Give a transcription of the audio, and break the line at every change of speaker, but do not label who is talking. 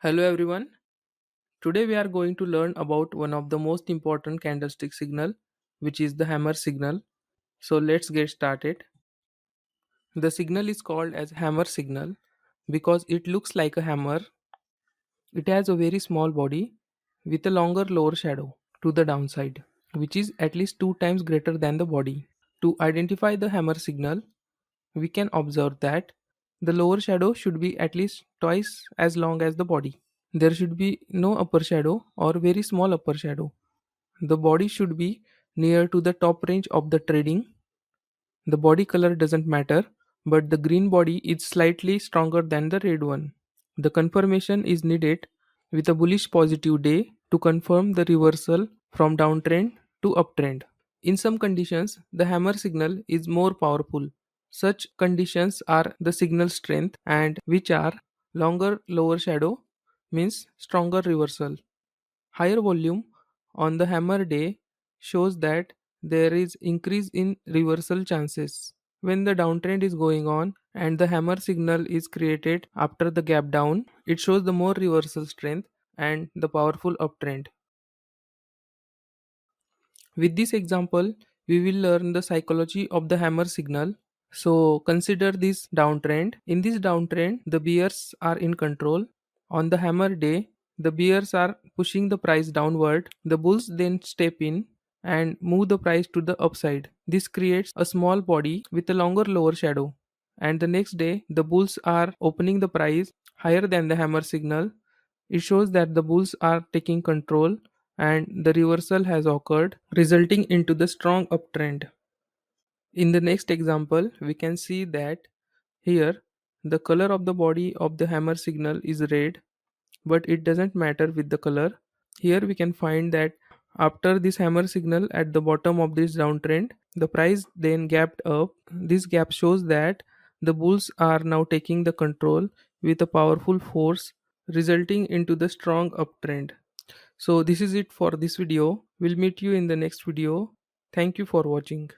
Hello everyone. Today we are going to learn about one of the most important candlestick signal, which is the hammer signal. So let's get started. The signal is called as hammer signal because it looks like a hammer. It has a very small body with a longer lower shadow to the downside, which is at least 2 times greater than the body. To identify the hammer signal, we can observe that the lower shadow should be at least twice as long as the body. There should be no upper shadow or very small upper shadow. The body should be near to the top range of the trading. The body color doesn't matter, but the green body is slightly stronger than the red one. The confirmation is needed with a bullish positive day to confirm the reversal from downtrend to uptrend. In some conditions, the hammer signal is more powerful. Such conditions are the signal strength and which are longer lower shadow means stronger reversal. Higher volume on the hammer day shows that there is increase in reversal chances. When the downtrend is going on and the hammer signal is created after the gap down, it shows the more reversal strength and the powerful uptrend. With this example, we will learn the psychology of the hammer signal. So consider this downtrend. In this downtrend, the bears are in control. On the hammer day, the bears are pushing the price downward. The bulls then step in and move the price to the upside. This creates a small body with a longer lower shadow. And the next day, the bulls are opening the price higher than the hammer signal. It shows that the bulls are taking control and the reversal has occurred, resulting into the strong uptrend. In the next example, we can see that here the color of the body of the hammer signal is red, but it doesn't matter with the color. Here we can find that after this hammer signal at the bottom of this downtrend, the price then gapped up. This gap shows that the bulls are now taking the control with a powerful force, resulting into the strong uptrend. So this is it for this video. We'll meet you in the next video. Thank you for watching.